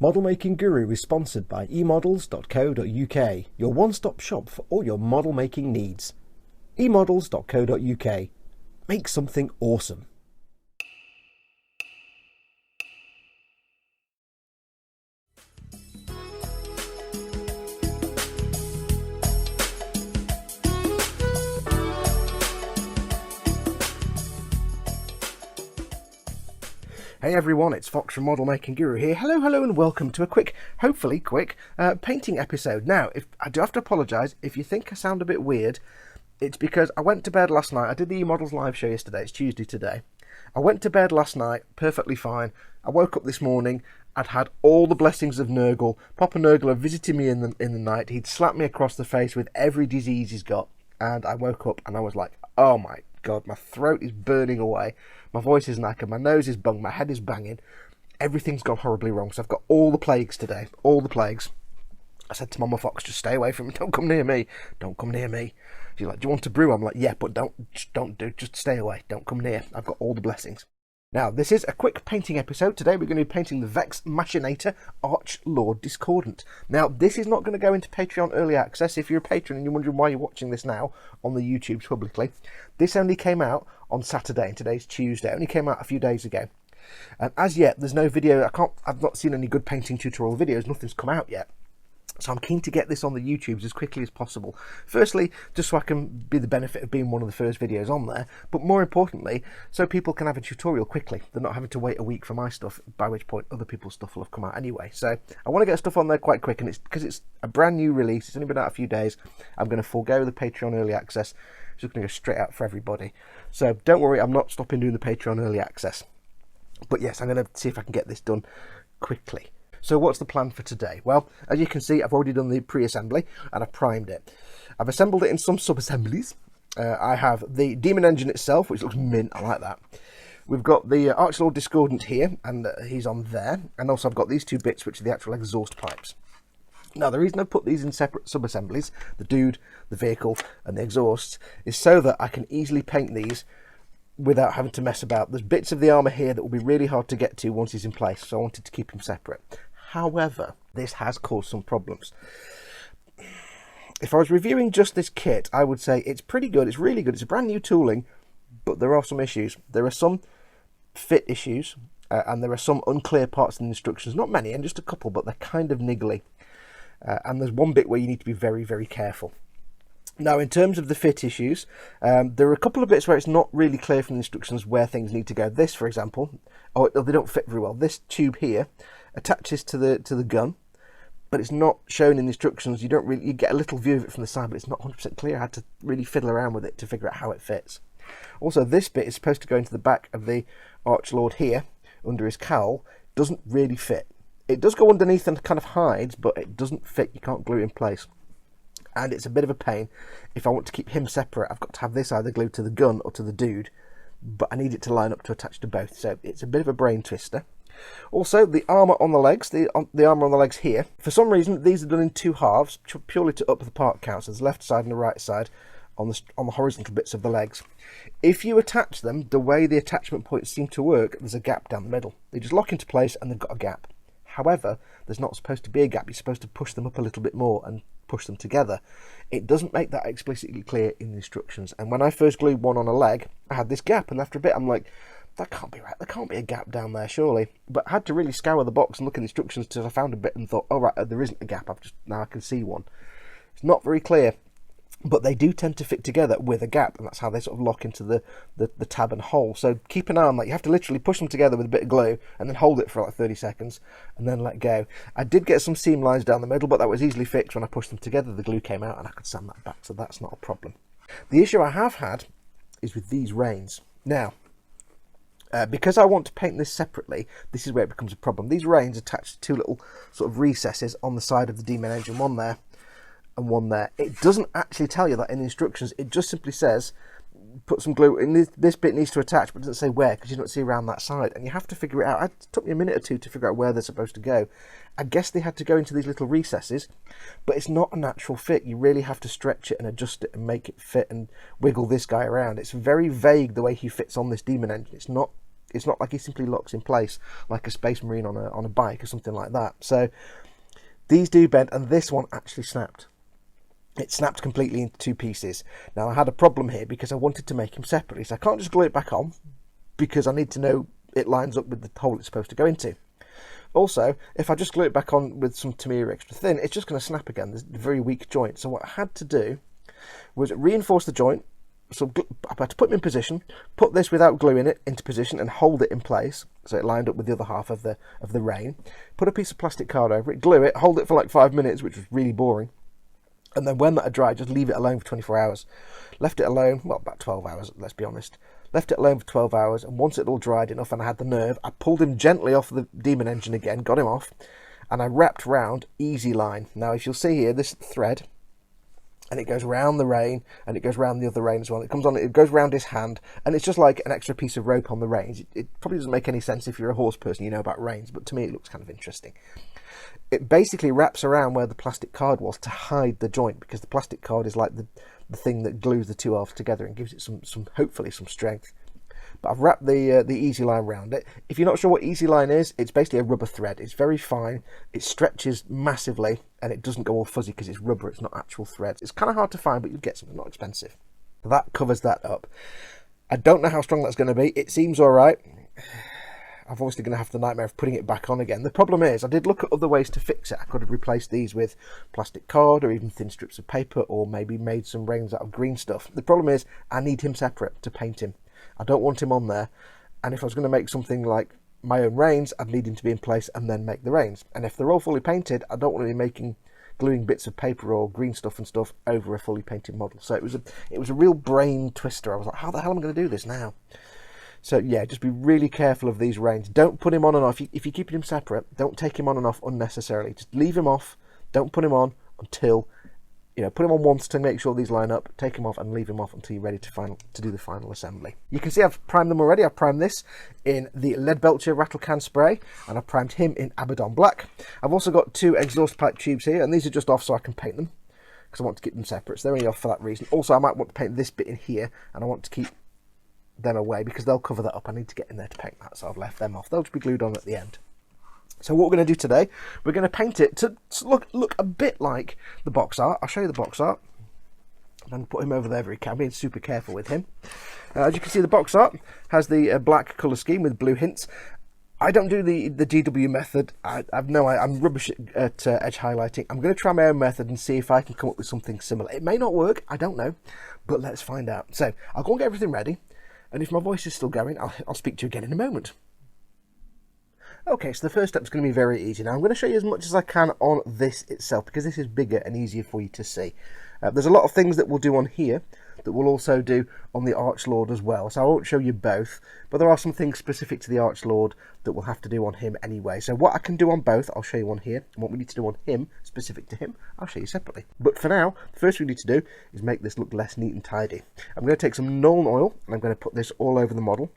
Model Making Guru is sponsored by emodels.co.uk, your one-stop shop for all your model making needs. emodels.co.uk. Make something awesome. Hey everyone, it's Fox from Model Making Guru here. Hello and welcome to a quick, hopefully quick, painting episode. Now, I do have to apologise if you think I sound a bit weird. It's because I went to bed last night. I did the eModels live show yesterday. It's Tuesday today. I went to bed last night, perfectly fine. I woke up this morning. I'd had all the blessings of Nurgle. Papa Nurgle had visited me in the night. He'd slapped me across the face with every disease he's got. And I woke up and I was like, oh my God, my throat is burning away. My voice is knackered. My nose is bunged. My head is banging. Everything's gone horribly wrong. So I've got all the plagues today. All the plagues. I said to Mama Fox, just stay away from me. Don't come near me. Don't come near me. She's like, do you want to brew? I'm like, yeah, but just stay away. Don't come near. I've got all the blessings. Now, this is a quick painting episode. Today we're going to be painting the Vex Machinator Archlord Discordant. Now, this is not going to go into Patreon Early Access. If you're a patron and you're wondering why you're watching this now on the YouTubes publicly, this only came out on Saturday, and today's Tuesday. It only came out a few days ago. And as yet, there's no video. I've not seen any good painting tutorial videos. Nothing's come out yet. So I'm keen to get this on the YouTubes as quickly as possible. Firstly, just so I can be the benefit of being one of the first videos on there, but more importantly, so people can have a tutorial quickly. They're not having to wait a week for my stuff, by which point other people's stuff will have come out anyway. So I want to get stuff on there quite quick, and it's because it's a brand new release. It's only been out a few days. I'm going to forego the Patreon Early Access. It's just going to go straight out for everybody. So don't worry, I'm not stopping doing the Patreon Early Access. But yes, I'm going to see if I can get this done quickly. So what's the plan for today? Well, as you can see, I've already done the pre-assembly and I've primed it. I've assembled it in some sub-assemblies. I have the Demon Engine itself, which looks mint. I like that. We've got the Archlord Discordant here, and he's on there. And also I've got these two bits, which are the actual exhaust pipes. Now, the reason I've put these in separate sub-assemblies, the dude, the vehicle, and the exhausts, is so that I can easily paint these without having to mess about. There's bits of the armour here that will be really hard to get to once he's in place, so I wanted to keep him separate. However, this has caused some problems. If I was reviewing just this kit, I would say it's pretty good, it's really good, it's a brand new tooling, but there are some issues. There are some fit issues, and there are some unclear parts in the instructions. Not many, and just a couple, but they're kind of niggly. And there's one bit where you need to be very, very careful. Now, in terms of the fit issues, there are a couple of bits where it's not really clear from the instructions where things need to go. This, for example, they don't fit very well. This tube here attaches to the gun, but it's not shown in the instructions. You get a little view of it from the side, but it's not 100% clear. I had to really fiddle around with it to figure out how it fits. Also, this bit is supposed to go into the back of the Archlord here, under his cowl. Doesn't really fit. It does go underneath and kind of hides, but it doesn't fit. You can't glue it in place. And it's a bit of a pain. If I want to keep him separate, I've got to have this either glued to the gun or to the dude, but I need it to line up to attach to both, so it's a bit of a brain twister. Also, the armour on the legs, the armour on the legs here, for some reason these are done in two halves, purely to up the part count. So there's the left side and the right side on the horizontal bits of the legs. If you attach them, the way the attachment points seem to work, there's a gap down the middle. They just lock into place and they've got a gap. However, there's not supposed to be a gap. You're supposed to push them up a little bit more and push them together. It doesn't make that explicitly clear in the instructions. And when I first glued one on a leg, I had this gap, and after a bit I'm like, that can't be right. There can't be a gap down there, surely. But I had to really scour the box and look at the instructions until I found a bit and thought, oh right, there isn't a gap. Now I can see one. It's not very clear, but they do tend to fit together with a gap, and that's how they sort of lock into the tab and hole. So keep an eye on that. You have to literally push them together with a bit of glue and then hold it for like 30 seconds and then let go. I did get some seam lines down the middle, but that was easily fixed when I pushed them together. The glue came out and I could sand that back, so that's not a problem. The issue I have had is with these reins. Now, because I want to paint this separately, this is where it becomes a problem. These reins attach to two little sort of recesses on the side of the Demon Engine, one there and one there. It doesn't actually tell you that in the instructions. It just simply says put some glue in this bit needs to attach, but it doesn't say where, because you don't see around that side, and you have to figure it out. It took me a minute or two to figure out where they're supposed to go. I guess they had to go into these little recesses, but it's not a natural fit. You really have to stretch it and adjust it and make it fit and wiggle this guy around. It's very vague the way he fits on this Demon Engine. It's not It's not like he simply locks in place like a Space Marine on a bike or something like that. So these do bend, and this one actually snapped. It snapped completely into 2 pieces. Now I had a problem here because I wanted to make him separately, so I can't just glue it back on because I need to know it lines up with the hole it's supposed to go into. Also, if I just glue it back on with some Tamiya extra thin, it's just going to snap again. There's a very weak joint. So what I had to do was reinforce the joint. So I had to put him in position, put this without gluing it into position and hold it in place so it lined up with the other half of the rein. Put a piece of plastic card over it, glue it, hold it for like 5 minutes, which was really boring. And then when that had dried, just leave it alone for 24 hours. Left it alone, well, about 12 hours, let's be honest. Left it alone for 12 hours, and once it all dried enough and I had the nerve, I pulled him gently off the Demon engine again, got him off, and I wrapped round Easy Line. Now, if you'll see here, this thread, and it goes round the rein, and it goes round the other rein as well. It comes on, it goes round his hand, and it's just like an extra piece of rope on the reins. It probably doesn't make any sense if you're a horse person, you know about reins, but to me it looks kind of interesting. It basically wraps around where the plastic card was to hide the joint, because the plastic card is like the thing that glues the 2 halves together and gives it some hopefully some strength. But I've wrapped the Easy Line around it. If you're not sure what Easy Line is, it's basically a rubber thread. It's very fine, it stretches massively, and it doesn't go all fuzzy because it's rubber, it's not actual threads. It's kind of hard to find, but you'll get something, not expensive. So that covers that up. I don't know how strong that's going to be. It seems alright. I'm obviously going to have the nightmare of putting it back on again. The problem is, I did look at other ways to fix it. I could have replaced these with plastic card or even thin strips of paper, or maybe made some reins out of green stuff. The problem is, I need him separate to paint him. I don't want him on there, and if I was going to make something like my own reins, I'd need him to be in place and then make the reins. And if they're all fully painted, I don't want to be gluing bits of paper or green stuff and stuff over a fully painted model. So it was a real brain twister. I was like, how the hell am I going to do this now? So yeah, just be really careful of these reins. Don't put him on and off. If you're keeping him separate, don't take him on and off unnecessarily. Just leave him off. Don't put him on until, put him on once to make sure these line up, take him off and leave him off until you're ready to do the final assembly. You can see I've primed them already. I've primed this in the Lead Belcher Rattle Can Spray, and I've primed him in Abaddon Black. I've also got 2 exhaust pipe tubes here, and these are just off so I can paint them, because I want to keep them separate. So they're only off for that reason. Also, I might want to paint this bit in here, and I want to keep them away because they'll cover that up. I need to get in there to paint that, so I've left them off. They'll just be glued on at the end. So what we're going to do today, we're going to paint it to look a bit like the box art. I'll show you the box art. I'm going to put him over there very carefully, being super careful with him. As you can see, the box art has the black colour scheme with blue hints. I don't do the GW method. I'm rubbish at edge highlighting. I'm going to try my own method and see if I can come up with something similar. It may not work, I don't know, but let's find out. So I'll go and get everything ready, and if my voice is still going, I'll speak to you again in a moment. Okay, so the first step is going to be very easy. Now I'm going to show you as much as I can on this itself, because this is bigger and easier for you to see. There's a lot of things that we'll do on here that we'll also do on the Archlord as well, so I won't show you both, but there are some things specific to the Archlord that we'll have to do on him anyway. So what I can do on both, I'll show you on here, and what we need to do on him, specific to him, I'll show you separately. But for now, the first thing we need to do is make this look less neat and tidy. I'm going to take some Nuln oil, and I'm going to put this all over the model.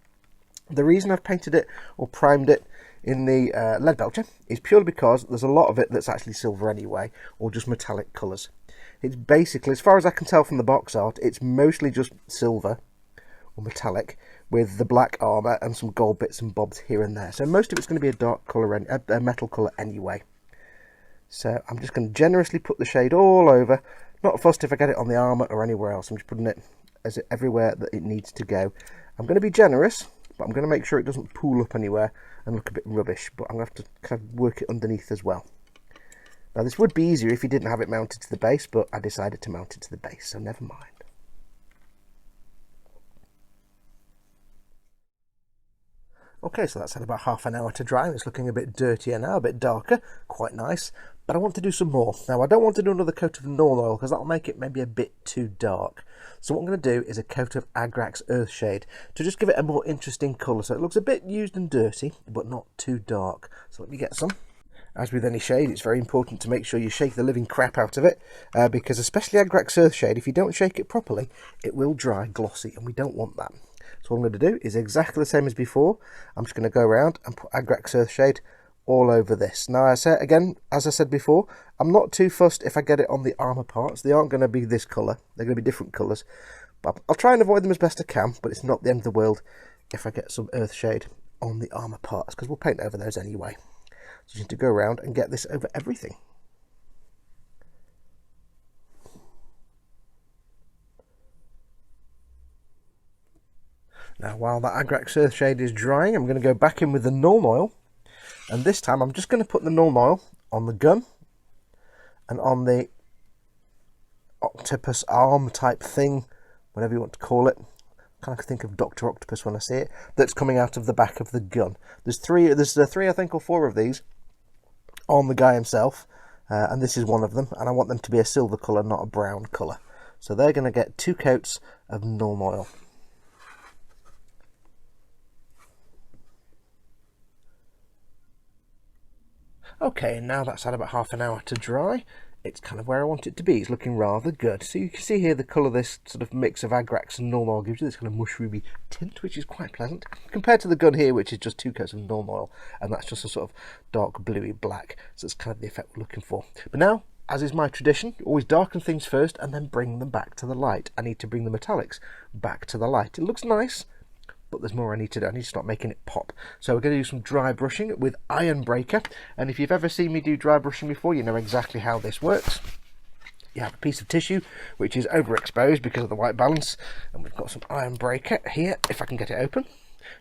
The reason I've painted it or primed it in the Lead Belcher is purely because there's a lot of it that's actually silver anyway, or just metallic colours. It's basically, as far as I can tell from the box art, it's mostly just silver or metallic with the black armour and some gold bits and bobs here and there. So most of it's going to be a dark colour, a metal colour anyway. So I'm just going to generously put the shade all over. Not fussed if I get it on the armour or anywhere else. I'm just putting it everywhere that it needs to go. I'm going to be generous, but I'm going to make sure it doesn't pool up anywhere and look a bit rubbish. But I'm going to have to kind of work it underneath as well. Now this would be easier if you didn't have it mounted to the base, but I decided to mount it to the base, so never mind. Okay, so that's had about half an hour to dry, and it's looking a bit dirtier now, a bit darker, quite nice. But I want to do some more. Now I don't want to do another coat of Nuln oil, because that'll make it maybe a bit too dark. So what I'm going to do is a coat of Agrax Earthshade, to just give it a more interesting colour, so it looks a bit used and dirty, but not too dark. So let me get some. As with any shade, it's very important to make sure you shake the living crap out of it, because especially Agrax Earthshade, if you don't shake it properly, it will dry glossy, and we don't want that. So what I'm going to do is exactly the same as before. I'm just going to go around and put Agrax Earthshade all over this. Now, as I said before, I'm not too fussed if I get it on the armour parts. They aren't going to be this colour. They're going to be different colours. But I'll try and avoid them as best I can, but it's not the end of the world if I get some Earthshade on the armour parts, because we'll paint over those anyway. So you need to go around and get this over everything. Now, while that Agrax Earthshade is drying, I'm going to go back in with the Nuln Oil, and this time I'm just going to put the Nuln Oil on the gun and on the octopus arm type thing, whatever you want to call it. I kind of think of Dr. Octopus when I see it, that's coming out of the back of the gun. There's three I think, or four of these on the guy himself, and this is one of them, and I want them to be a silver colour, not a brown colour. So they're going to get 2 coats of Nuln Oil. Okay, and now that's had about half an hour to dry. It's kind of where I want it to be. It's looking rather good. So you can see here the colour this sort of mix of Agrax and Nuln Oil gives you this kind of mushroomy tint, which is quite pleasant, compared to the gun here, which is just 2 coats of Nuln Oil, and that's just a sort of dark bluey black. So it's kind of the effect we're looking for. But now, as is my tradition, always darken things first and then bring them back to the light. I need to bring the metallics back to the light. It looks nice, but there's more I need to do. I need to start making it pop. So we're going to do some dry brushing with Iron Breaker. And if you've ever seen me do dry brushing before, you know exactly how this works. You have a piece of tissue which is overexposed because of the white balance, and we've got some Iron Breaker here, if I can get it open.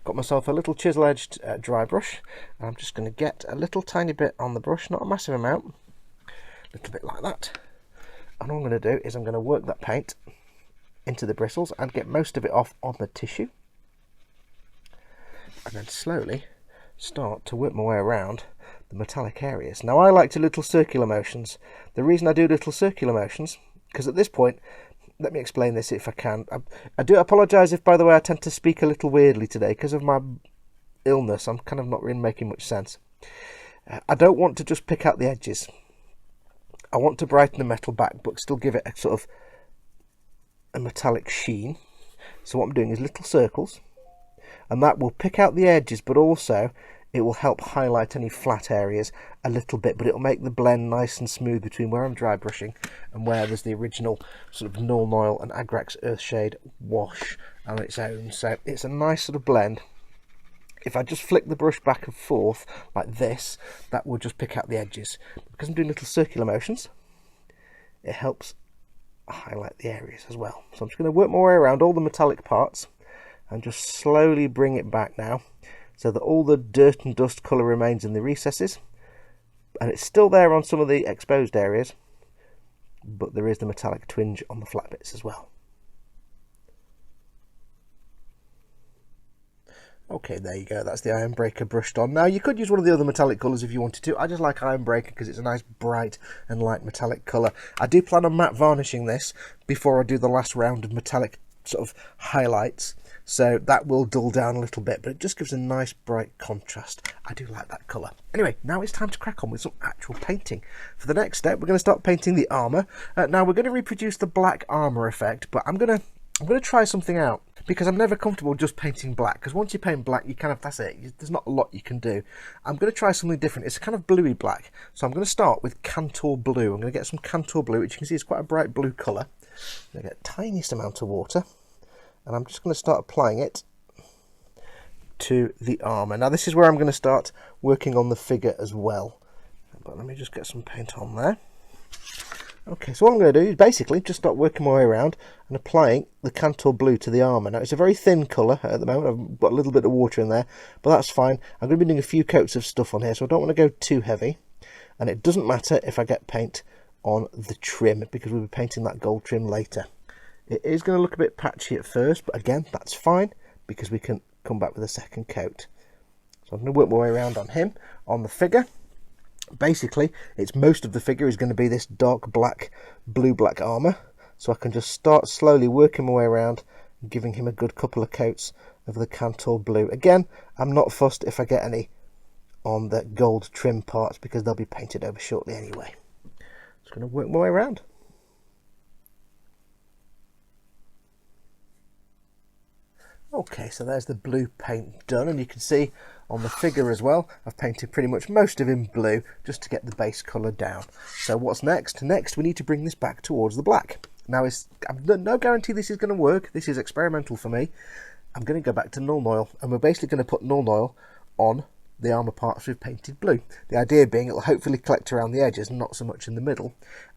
Got myself a little chisel-edged dry brush, and I'm just going to get a little tiny bit on the brush, not a massive amount, a little bit like that. And all I'm going to do is I'm going to work that paint into the bristles and get most of it off on the tissue. And then slowly start to work my way around the metallic areas. Now, I like to little circular motions. The reason I do little circular motions, because at this point, let me explain this if I can. I do apologise if, by the way, I tend to speak a little weirdly today because of my illness. I'm kind of not really making much sense. I don't want to just pick out the edges. I want to brighten the metal back, but still give it a sort of a metallic sheen. So what I'm doing is little circles, and that will pick out the edges, but also it will help highlight any flat areas a little bit, but it'll make the blend nice and smooth between where I'm dry brushing and where there's the original sort of Nuln Oil and Agrax Earthshade wash on its own. So it's a nice sort of blend. If I just flick the brush back and forth like this, that will just pick out the edges. Because I'm doing little circular motions, it helps highlight the areas as well. So I'm just going to work my way around all the metallic parts and just slowly bring it back now, so that all the dirt and dust colour remains in the recesses, and it's still there on some of the exposed areas, but there is the metallic twinge on the flat bits as well. Okay, there you go, that's the Iron Breaker brushed on. Now, you could use one of the other metallic colours if you wanted to. I just like Iron Breaker because it's a nice bright and light metallic colour. I do plan on matte varnishing this before I do the last round of metallic sort of highlights, so that will dull down a little bit, but it just gives a nice bright contrast. I do like that colour. Anyway, now it's time to crack on with some actual painting. For the next step, we're going to start painting the armour. Now we're going to reproduce the black armour effect, but I'm going to try something out, because I'm never comfortable just painting black, because once you paint black, you kind of, that's it, there's not a lot you can do. I'm going to try something different. It's kind of bluey black, so I'm going to start with Cantor Blue. I'm going to get some Cantor Blue, which you can see is quite a bright blue colour. I'm going to get the tiniest amount of water, and I'm just going to start applying it to the armour. Now this is where I'm going to start working on the figure as well, but let me just get some paint on there. Okay, so what I'm going to do is basically just start working my way around and applying the Cantor Blue to the armour. Now it's a very thin colour at the moment, I've got a little bit of water in there, but that's fine. I'm going to be doing a few coats of stuff on here, so I don't want to go too heavy, and it doesn't matter if I get paint on the trim, because we'll be painting that gold trim later. It is going to look a bit patchy at first, but again, that's fine, because we can come back with a second coat. So I'm going to work my way around on him, on the figure. Basically, it's most of the figure is going to be this dark black, blue-black armour, so I can just start slowly working my way around, giving him a good couple of coats of the Cantor Blue. Again, I'm not fussed if I get any on the gold trim parts, because they'll be painted over shortly anyway. Just going to work my way around. Okay, so there's the blue paint done, and you can see on the figure as well, I've painted pretty much most of him blue just to get the base colour down. So what's next? Next, we need to bring this back towards the black. Now, I've no guarantee this is going to work. This is experimental for me. I'm going to go back to Nuln Oil, and we're basically going to put Nuln Oil on the armour parts we've painted blue. The idea being it'll hopefully collect around the edges, not so much in the middle.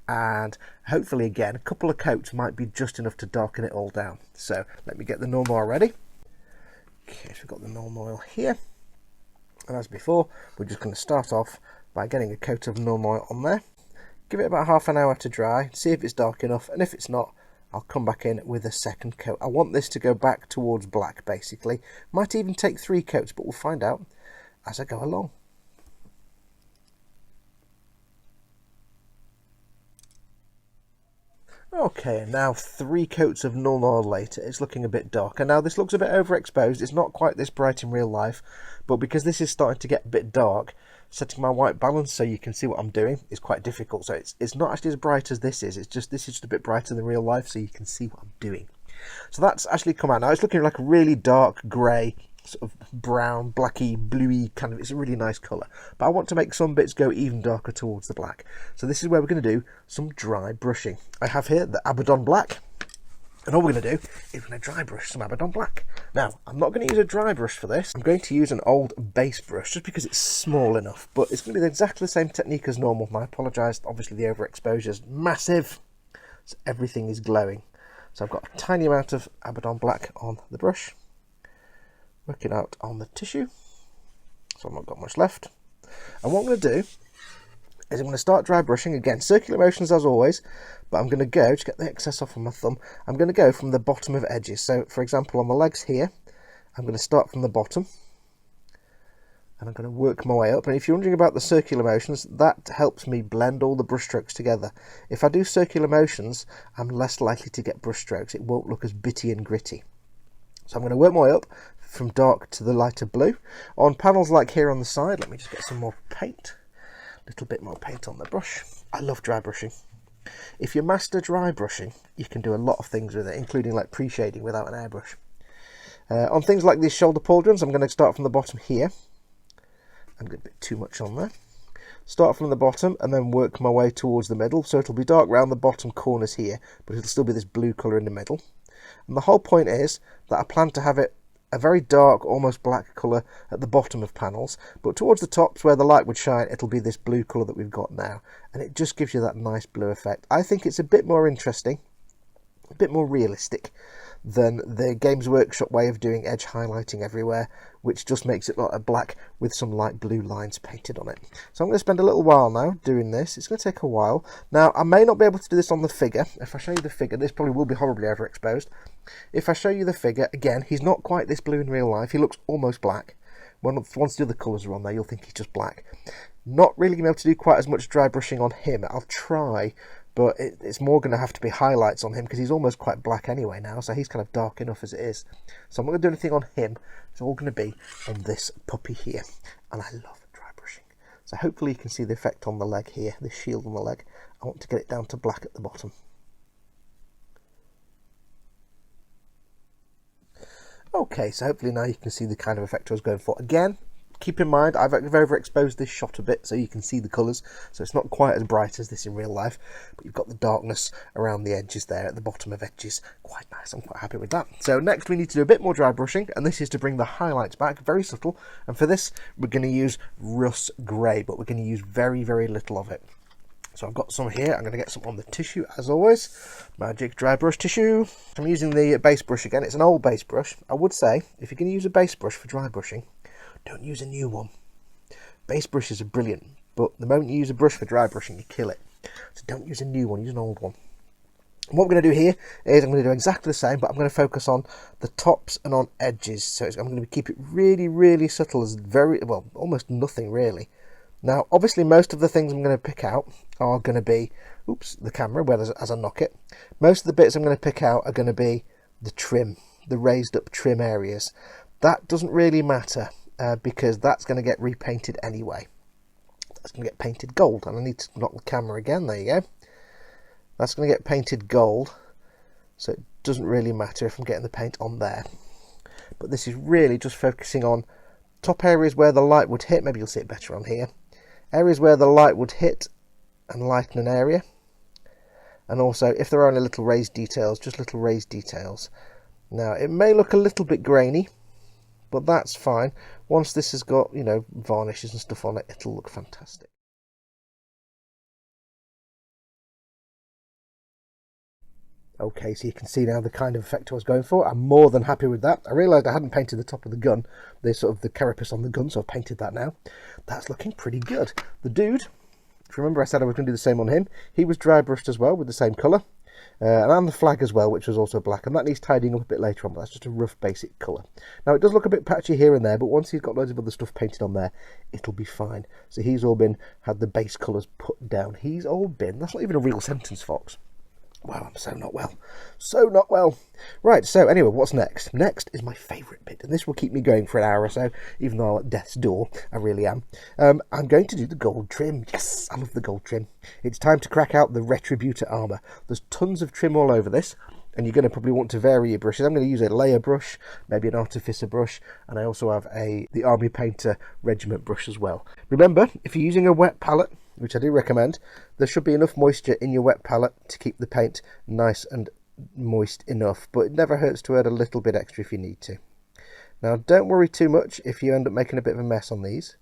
And hopefully, again, a couple of coats might be just enough to darken it all down. So let me get the normal oil ready. Okay, so we've got the normal oil here. And as before, we're just going to start off by getting a coat of normal oil on there. Give it about half an hour to dry, see if it's dark enough, and if it's not, I'll come back in with a second coat. I want this to go back towards black, basically. Might even take 3 coats, but we'll find out as I go along. Okay, and now 3 coats of null oil later, it's looking a bit darker. Now this looks a bit overexposed, it's not quite this bright in real life, but because this is starting to get a bit dark, setting my white balance so you can see what I'm doing is quite difficult. So it's not actually as bright as this is, this is just a bit brighter than real life so you can see what I'm doing. So that's actually come out now. It's looking like a really dark grey, sort of brown, blacky, bluey kind of, it's a really nice colour. But I want to make some bits go even darker towards the black. So this is where we're going to do some dry brushing. I have here the Abaddon Black. And all we're going to do is we're going to dry brush some Abaddon Black. Now, I'm not going to use a dry brush for this. I'm going to use an old base brush just because it's small enough. But it's going to be exactly the same technique as normal. And I apologise, obviously the overexposure is massive. So everything is glowing. So I've got a tiny amount of Abaddon Black on the brush. Working out on the tissue. So I've not got much left. And what I'm going to do is I'm going to start dry brushing. Again, circular motions as always, but I'm going to go, to get the excess off on my thumb, I'm going to go from the bottom of edges. So, for example, on the legs here, I'm going to start from the bottom, and I'm going to work my way up. And if you're wondering about the circular motions, that helps me blend all the brush strokes together. If I do circular motions, I'm less likely to get brush strokes. It won't look as bitty and gritty. So I'm going to work my way up from dark to the lighter blue. On panels like here on the side, let me just get some more paint. Little bit more paint on the brush. I love dry brushing. If you master dry brushing, you can do a lot of things with it, including like pre-shading without an airbrush. On things like these shoulder pauldrons, I'm going to start from the bottom here. I'm getting a bit too much on there. Start from the bottom and then work my way towards the middle. So it'll be dark round the bottom corners here, but it'll still be this blue colour in the middle. And the whole point is that I plan to have it a very dark, almost black colour at the bottom of panels, but towards the tops where the light would shine, it'll be this blue colour that we've got now, and it just gives you that nice blue effect. I think it's a bit more interesting, a bit more realistic than the Games Workshop way of doing edge highlighting everywhere, which just makes it look like a black with some light blue lines painted on it. So I'm going to spend a little while now doing this. It's going to take a while. Now, I may not be able to do this on the figure. If I show you the figure, this probably will be horribly overexposed. If I show you the figure, again, he's not quite this blue in real life. He looks almost black. Once the other colours are on there, you'll think he's just black. Not really going to be able to do quite as much dry brushing on him. I'll try, but it's more going to have to be highlights on him because he's almost quite black anyway now, so he's kind of dark enough as it is. So I'm not going to do anything on him. It's all going to be on this puppy here, and I love dry brushing. So hopefully you can see the effect on the leg here, the shield on the leg. I want to get it down to black at the bottom. Okay, so hopefully now you can see the kind of effect I was going for. Again, keep in mind, I've overexposed this shot a bit so you can see the colours, so it's not quite as bright as this in real life, but you've got the darkness around the edges there, at the bottom of edges. Quite nice, I'm quite happy with that. So next we need to do a bit more dry brushing, and this is to bring the highlights back, very subtle, and for this we're going to use Rust Grey, but we're going to use very, very little of it. So I've got some here, I'm going to get some on the tissue as always. Magic dry brush tissue. I'm using the base brush again, it's an old base brush. I would say, if you're going to use a base brush for dry brushing, don't use a new one. Base brushes are brilliant, but the moment you use a brush for dry brushing, you kill it. So don't use a new one, use an old one. And what we're going to do here is I'm going to do exactly the same, but I'm going to focus on the tops and on edges. So I'm going to keep it really, really subtle, as almost nothing really. Now, obviously, most of the things I'm going to pick out are going to be, the camera, as I knock it. Most of the bits I'm going to pick out are going to be the trim, the raised up trim areas. That doesn't really matter because that's going to get repainted anyway. That's going to get painted gold, and I need to knock the camera again. There you go. That's going to get painted gold, so it doesn't really matter if I'm getting the paint on there. But this is really just focusing on top areas where the light would hit. Maybe you'll see it better on here. Areas where the light would hit and lighten an area. And also, if there are any little raised details, just little raised details. Now, it may look a little bit grainy, but that's fine. Once this has got, you know, varnishes and stuff on it, it'll look fantastic. Okay, so you can see now the kind of effect I was going for. I'm more than happy with that. I realised I hadn't painted the top of the gun, the sort of the carapace on the gun, so I've painted that now. That's looking pretty good. The dude, if you remember I said I was going to do the same on him, he was dry brushed as well with the same colour. And the flag as well, which was also black, and that needs tidying up a bit later on, but that's just a rough basic colour. Now it does look a bit patchy here and there, but once he's got loads of other stuff painted on there, it'll be fine. So he's all been, had the base colours put down. He's all been, that's not even a real sentence, Fox. Wow, I'm so not well. So not well. Right, so anyway, what's next? Next is my favourite bit, and this will keep me going for an hour or so, even though I'm at death's door. I really am. I'm going to do the gold trim. Yes, I love the gold trim. It's time to crack out the Retributor armour. There's tons of trim all over this, and you're going to probably want to vary your brushes. I'm going to use a layer brush, maybe an artificer brush, and I also have the Army Painter Regiment brush as well. Remember, if you're using a wet palette, which I do recommend, there should be enough moisture in your wet palette to keep the paint nice and moist enough, but it never hurts to add a little bit extra if you need to. Now don't worry too much if you end up making a bit of a mess on these.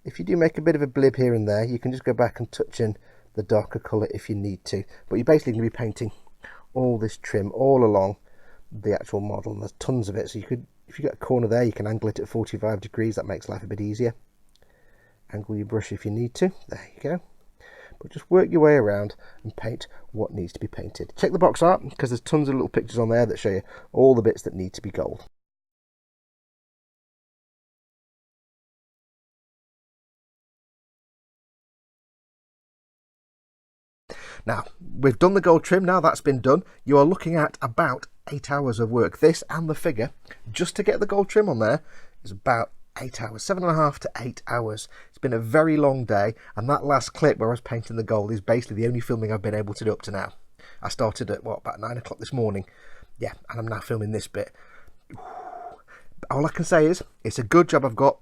If you do make a bit of a blib here and there, you can just go back and touch in the darker colour if you need to, but you're basically going to be painting all this trim all along the actual model, and there's tons of it, so you could, if you've got a corner there, you can angle it at 45 degrees, that makes life a bit easier. Angle your brush if you need to, there you go. But just work your way around and paint what needs to be painted. Check the box art, because there's tons of little pictures on there that show you all the bits that need to be gold. Now, we've done the gold trim, now that's been done, you are looking at about 8 hours of work. This and the figure, just to get the gold trim on there, is about 8 hours, 7.5 to 8 hours. It's been a very long day, and that last clip where I was painting the gold is basically the only filming I've been able to do up to now. I started at, what, about 9 o'clock this morning. Yeah, and I'm now filming this bit. All I can say is, it's a good job I've got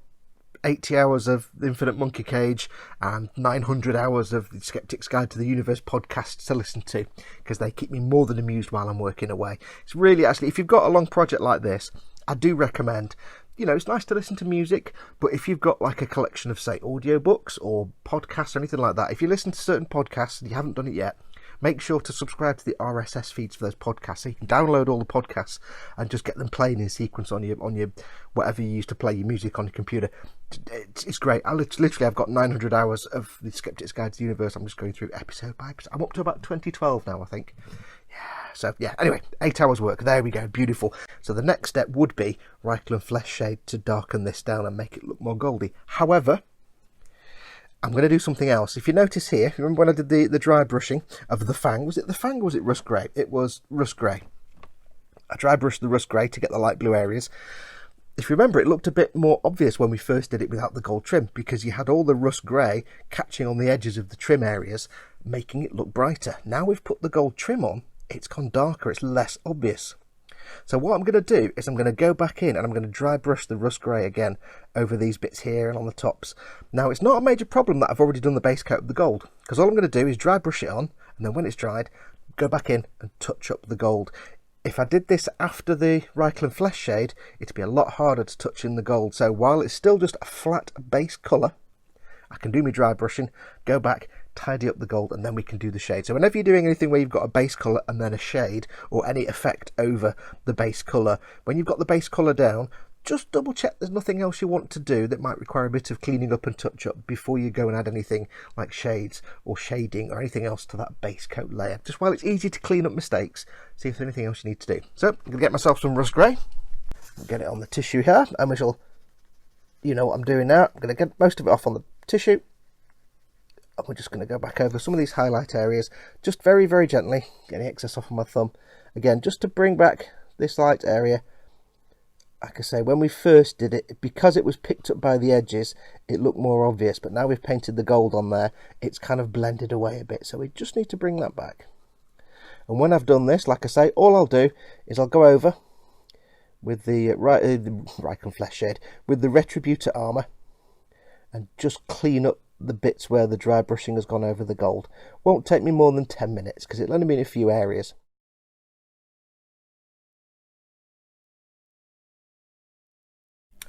80 hours of the Infinite Monkey Cage and 900 hours of the Skeptic's Guide to the Universe podcast to listen to, because they keep me more than amused while I'm working away. It's really, actually, if you've got a long project like this, I do recommend, you know, it's nice to listen to music, but if you've got like a collection of, say, audiobooks or podcasts or anything like that, if you listen to certain podcasts and you haven't done it yet, make sure to subscribe to the RSS feeds for those podcasts, so you can download all the podcasts and just get them playing in sequence on your whatever you use to play your music on your computer. It's great. Literally, I've got 900 hours of the Skeptic's Guide to the Universe. I'm just going through episode by episode. I'm up to about 2012 now, I think. So yeah, anyway, 8 hours work. There we go, beautiful. So the next step would be Reikland Flesh Shade to darken this down and make it look more goldy. However, I'm going to do something else. If you notice here, remember when I did the dry brushing of the fang? Was it the fang or was it rust grey? It was rust grey. I dry brushed the rust grey to get the light blue areas. If you remember, it looked a bit more obvious when we first did it without the gold trim, because you had all the rust grey catching on the edges of the trim areas, making it look brighter. Now we've put the gold trim on, it's gone darker, it's less obvious. So what I'm going to do is I'm going to go back in and I'm going to dry brush the rust grey again over these bits here and on the tops. Now it's not a major problem that I've already done the base coat of the gold, because all I'm going to do is dry brush it on, and then when it's dried, go back in and touch up the gold. If I did this after the Reikland Flesh Shade, it'd be a lot harder to touch in the gold. So while it's still just a flat base colour, I can do my dry brushing, go back, tidy up the gold, and then we can do the shade. So whenever you're doing anything where you've got a base colour and then a shade, or any effect over the base colour, when you've got the base colour down, just double check there's nothing else you want to do that might require a bit of cleaning up and touch up before you go and add anything like shades or shading or anything else to that base coat layer. Just while it's easy to clean up mistakes, see if there's anything else you need to do. So I'm going to get myself some rust grey, get it on the tissue here, and we shall, you know what I'm doing now, I'm going to get most of it off on the tissue, and we're just going to go back over some of these highlight areas, just very, very gently, getting excess off of my thumb, again, just to bring back this light area. Like I say, when we first did it, because it was picked up by the edges, it looked more obvious, but now we've painted the gold on there, it's kind of blended away a bit, so we just need to bring that back. And when I've done this, like I say, all I'll do is I'll go over with the Reikland Flesh Shade, with the Retributor armour, and just clean up the bits where the dry brushing has gone over the gold. Won't take me more than 10 minutes, because it'll only be in a few areas.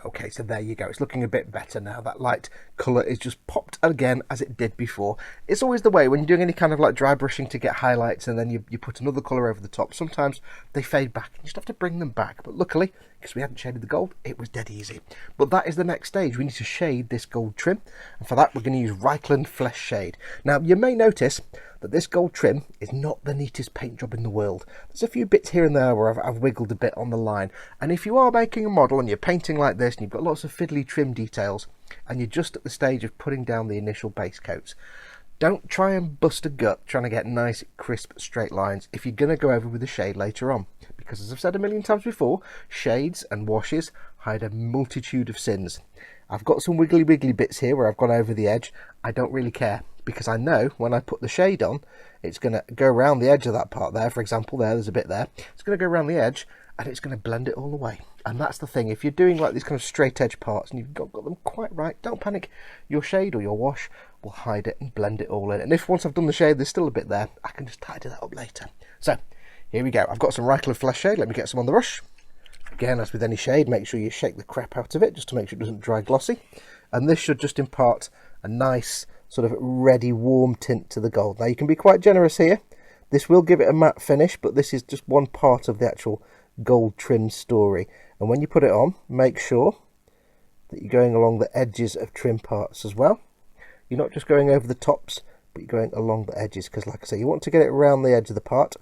Okay, so there you go. It's looking a bit better now. That light colour is just popped again as it did before. It's always the way when you're doing any kind of like dry brushing to get highlights and then you put another colour over the top. Sometimes they fade back and you just have to bring them back. But luckily, because we hadn't shaded the gold, it was dead easy. But that is the next stage. We need to shade this gold trim. And for that, we're going to use Reichland Flesh Shade. Now, you may notice that this gold trim is not the neatest paint job in the world. There's a few bits here and there where I've wiggled a bit on the line. And if you are making a model and you're painting like this and you've got lots of fiddly trim details and you're just at the stage of putting down the initial base coats, don't try and bust a gut trying to get nice, crisp, straight lines if you're going to go over with a shade later on. Because as I've said a million times before, shades and washes hide a multitude of sins. I've got some wiggly bits here where I've gone over the edge. I don't really care, because I know when I put the shade on, it's going to go around the edge of that part there. For example, there's a bit there. It's going to go around the edge and it's going to blend it all away. And that's the thing. If you're doing like these kind of straight edge parts and you've got them quite right, don't panic. Your shade or your wash will hide it and blend it all in. And if once I've done the shade, there's still a bit there, I can just tidy that up later. So here we go. I've got some Reichland Flesh Shade. Let me get some on the brush. Again, as with any shade, make sure you shake the crap out of it just to make sure it doesn't dry glossy. And this should just impart a nice sort of ready warm tint to the gold. Now you can be quite generous here. This will give it a matte finish, but this is just one part of the actual gold trim story. And when you put it on, make sure that you're going along the edges of trim parts as well. You're not just going over the tops, but you're going along the edges, because like I say, you want to get it around the edge of the part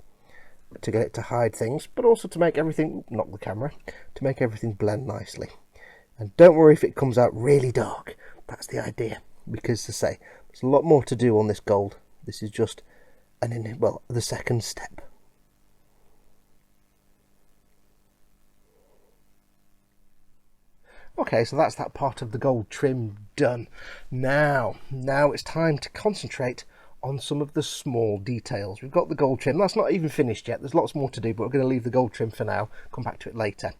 to get it to hide things, but also to make everything, knock the camera, to make everything blend nicely. And don't worry if it comes out really dark. That's the idea, because to say, there's a lot more to do on this gold. This is just the second step. Okay, so that's that part of the gold trim done. Now it's time to concentrate on some of the small details. We've got the gold trim. That's not even finished yet. There's lots more to do, but we're going to leave the gold trim for now. Come back to it later.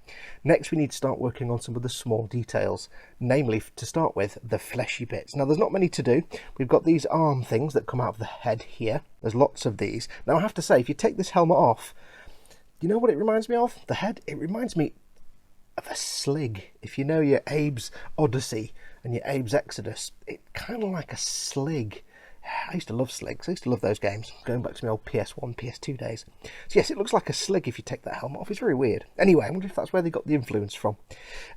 Next, we need to start working on some of the small details, namely, to start with, the fleshy bits. Now, there's not many to do. We've got these arm things that come out of the head here. There's lots of these. Now, I have to say, if you take this helmet off, do you know what it reminds me of? The head? It reminds me of a slig. If you know your Abe's Odyssey and your Abe's Exodus, it's kind of like a slig. I used to love sligs. I used to love those games, going back to my old PS1, PS2 days. So yes, it looks like a slig if you take that helmet off. It's very weird. Anyway, I wonder if that's where they got the influence from.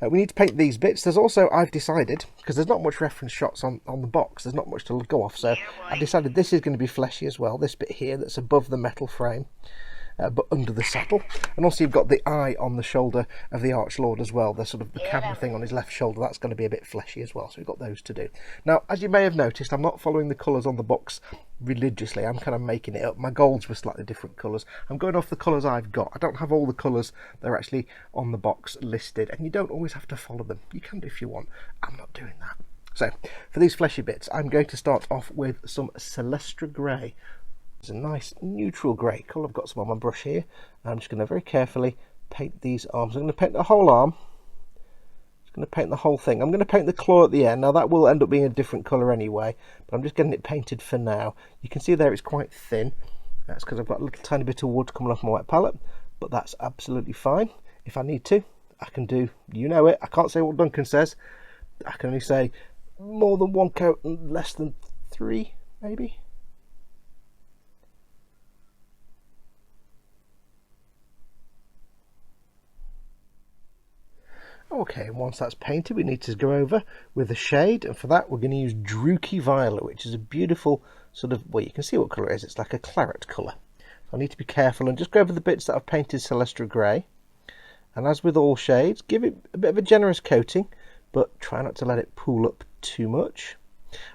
We need to paint these bits. There's also, I've decided, because there's not much reference shots on the box, there's not much to go off, so I've decided this is going to be fleshy as well. This bit here that's above the metal frame. But under the saddle, and also you've got the eye on the shoulder of the Archlord as well. The sort of the camera thing on his left shoulder, that's going to be a bit fleshy as well, so we've got those to do. Now, as you may have noticed, I'm not following the colours on the box religiously. I'm kind of making it up. My golds were slightly different colours. I'm going off the colours I've got. I don't have all the colours that are actually on the box listed, and you don't always have to follow them. You can do if you want. I'm not doing that. So for these fleshy bits, I'm going to start off with some Celestra Grey. It's a nice neutral grey colour. I've got some on my brush here. I'm just going to very carefully paint these arms. I'm going to paint the whole arm. I'm just going to paint the whole thing. I'm going to paint the claw at the end. Now that will end up being a different colour anyway, but I'm just getting it painted for now. You can see there it's quite thin. That's because I've got a little tiny bit of wood coming off my wet palette, but that's absolutely fine. If I need to, I can do, you know it, I can't say what Duncan says. I can only say more than one coat and less than three, maybe. Okay, and once that's painted, we need to go over with a shade, and for that we're going to use Druchii Violet, which is a beautiful sort of, well, you can see what colour it is. It's like a claret colour. So I need to be careful and just go over the bits that I've painted Celestra Grey. And as with all shades, give it a bit of a generous coating, but try not to let it pool up too much.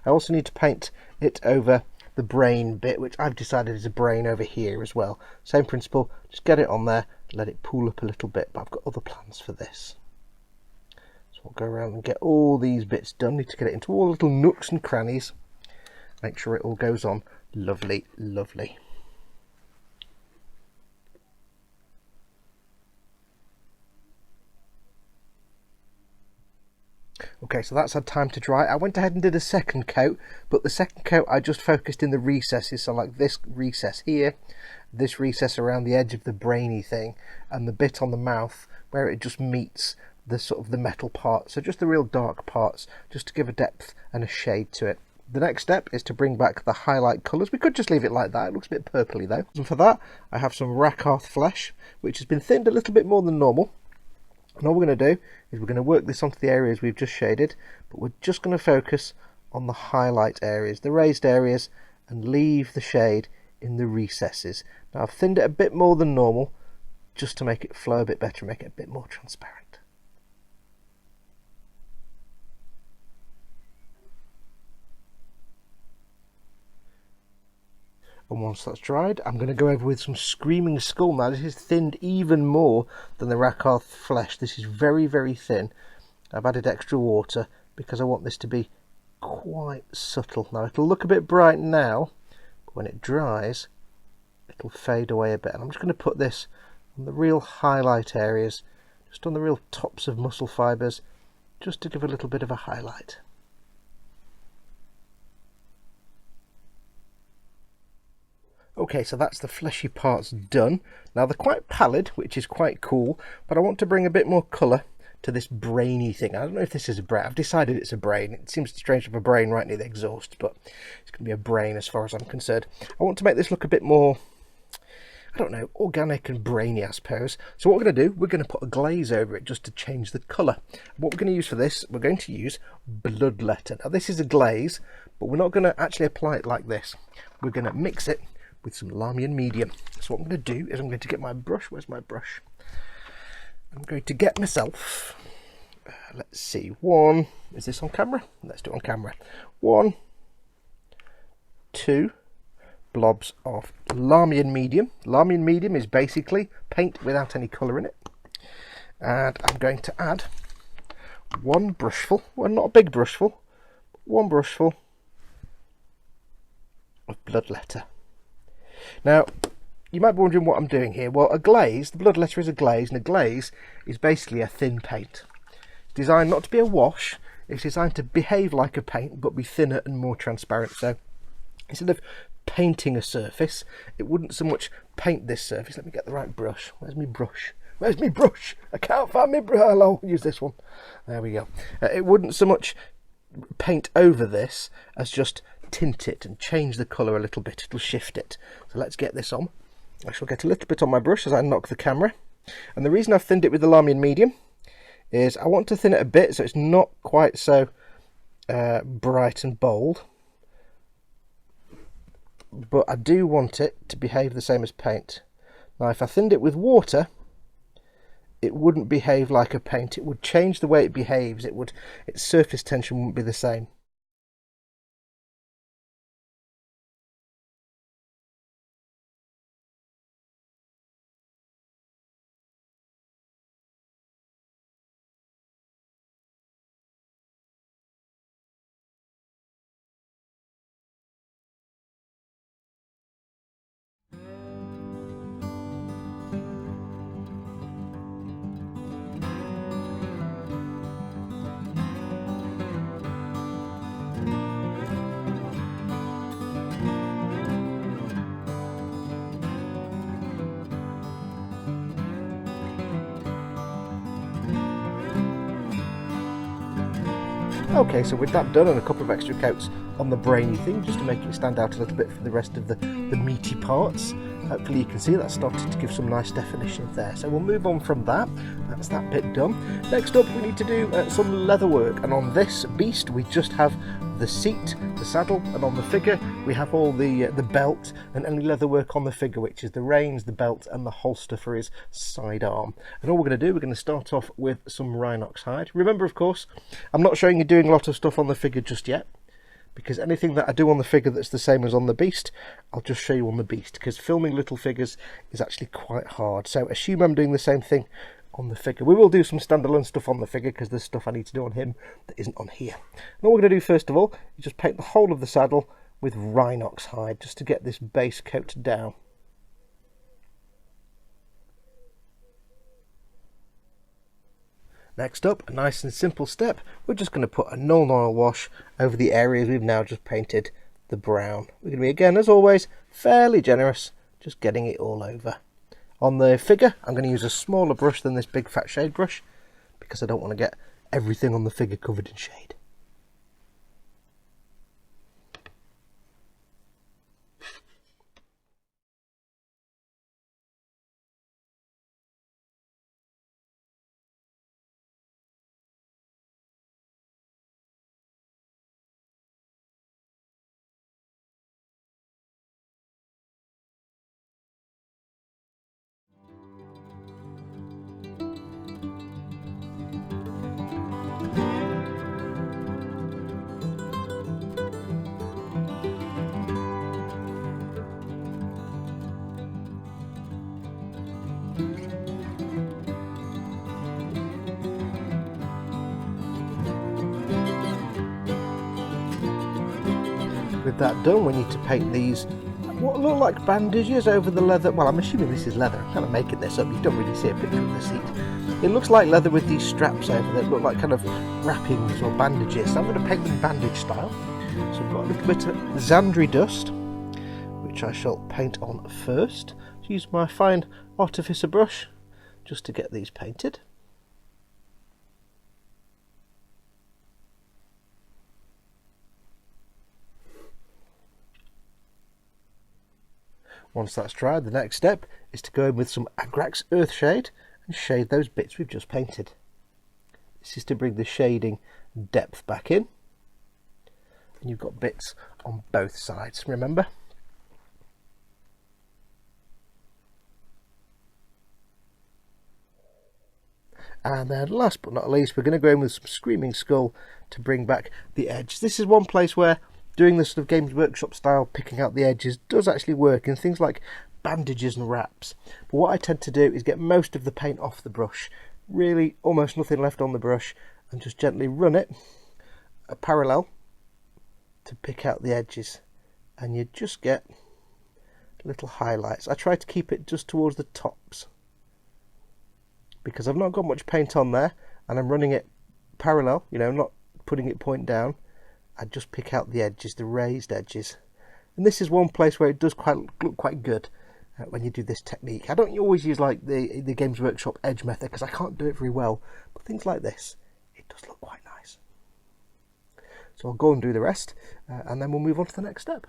I also need to paint it over the brain bit, which I've decided is a brain over here as well. Same principle, just get it on there, let it pool up a little bit, but I've got other plans for this. We'll go around and get all these bits done. Need to get it into all little nooks and crannies. Make sure it all goes on lovely, lovely. Okay, so that's had time to dry. I went ahead and did a second coat, but the second coat I just focused in the recesses, so like this recess here, this recess around the edge of the brainy thing, and the bit on the mouth where it just meets the sort of the metal parts, so just the real dark parts, just to give a depth and a shade to it. The next step is to bring back the highlight colours. We could just leave it like that, it looks a bit purpley though. And for that I have some Rakarth flesh, which has been thinned a little bit more than normal. And all we're going to do is we're going to work this onto the areas we've just shaded, but we're just going to focus on the highlight areas, the raised areas, and leave the shade in the recesses. Now I've thinned it a bit more than normal, just to make it flow a bit better, make it a bit more transparent. And once that's dried, I'm going to go over with some Screaming Skull. Now this is thinned even more than the Rakarth flesh. This is very, very thin. I've added extra water because I want this to be quite subtle. Now it'll look a bit bright now, but when it dries, it'll fade away a bit. And I'm just going to put this on the real highlight areas, just on the real tops of muscle fibres, just to give a little bit of a highlight. Okay, so that's the fleshy parts done. Now they're quite pallid, which is quite cool, but I want to bring a bit more colour to this brainy thing. I don't know if this is a brain. I've decided it's a brain. It seems strange to have a brain right near the exhaust, but it's going to be a brain as far as I'm concerned. I want to make this look a bit more, I don't know, organic and brainy, I suppose. So what we're going to do, we're going to put a glaze over it just to change the colour. What we're going to use for this, we're going to use Bloodletting. Now this is a glaze, but we're not going to actually apply it like this. We're going to mix it with some Lahmian medium. So what I'm going to do is I'm going to get my brush. Where's my brush? I'm going to get myself, let's see, one, is this on camera? Let's do it on camera. 1, 2 blobs of Lahmian medium. Lahmian medium is basically paint without any colour in it. And I'm going to add one brushful, well not a big brushful, one brushful of Bloodletter. Now, you might be wondering what I'm doing here. Well, a glaze, the Bloodletter is a glaze, and a glaze is basically a thin paint. It's designed not to be a wash, it's designed to behave like a paint, but be thinner and more transparent. So, instead of painting a surface, it wouldn't so much paint this surface. Let me get the right brush. Where's my brush? Where's my brush? I can't find my brush. I'll use this one. There we go. It wouldn't so much paint over this as just tint it and change the colour a little bit. It'll shift it. So let's get this on. I shall get a little bit on my brush as I knock the camera. And the reason I've thinned it with the Lahmian medium is I want to thin it a bit so it's not quite so bright and bold. But I do want it to behave the same as paint. Now if I thinned it with water, it wouldn't behave like a paint. It would change the way it behaves. Its surface tension wouldn't be the same. Okay, so with that done and a couple of extra coats on the brainy thing, just to make it stand out a little bit from the rest of the meaty parts, hopefully you can see that started to give some nice definition there. So we'll move on from that. That's that bit done. Next up we need to do some leather work, and on this beast we just have the seat, the saddle, and on the figure we have all the belt and any leather work on the figure, which is the reins, the belt, and the holster for his sidearm. And all we're going to do, we're going to start off with some Rhinox hide. Remember, of course, I'm not showing you doing a lot of stuff on the figure just yet, because anything that I do on the figure that's the same as on the beast, I'll just show you on the beast, because filming little figures is actually quite hard. So assume I'm doing the same thing on the figure. We will do some standalone stuff on the figure because there's stuff I need to do on him that isn't on here. And all we're going to do first of all is just paint the whole of the saddle with Rhinox hide just to get this base coat down. Next up, a nice and simple step, we're just going to put a null oil wash over the areas we've now just painted the brown. We're going to be, again as always, fairly generous, just getting it all over. On the figure, I'm going to use a smaller brush than this big fat shade brush, because I don't want to get everything on the figure covered in shade. With that done, we need to paint these what look like bandages over the leather. Well, I'm assuming this is leather. I'm kind of making this up. You don't really see a picture of the seat. It looks like leather with these straps over that look like kind of wrappings or bandages. So I'm going to paint them bandage style. So I've got a little bit of Xandri dust, which I shall paint on first. Use my fine artificer brush just to get these painted. Once that's dried, the next step is to go in with some Agrax Earthshade and shade those bits we've just painted. This is to bring the shading depth back in. And you've got bits on both sides, remember? And then last but not least, we're going to go in with some Screaming Skull to bring back the edge. This is one place where doing this sort of Games Workshop style, picking out the edges, does actually work in things like bandages and wraps. But what I tend to do is get most of the paint off the brush, really almost nothing left on the brush, and just gently run it parallel to pick out the edges. And you just get little highlights. I try to keep it just towards the tops, because I've not got much paint on there, and I'm running it parallel, you know, not putting it point down. I just pick out the edges, the raised edges. And this is one place where it does look quite good when you do this technique. I don't always use like the Games Workshop edge method because I can't do it very well. But things like this, it does look quite nice. So I'll go and do the rest and then we'll move on to the next step.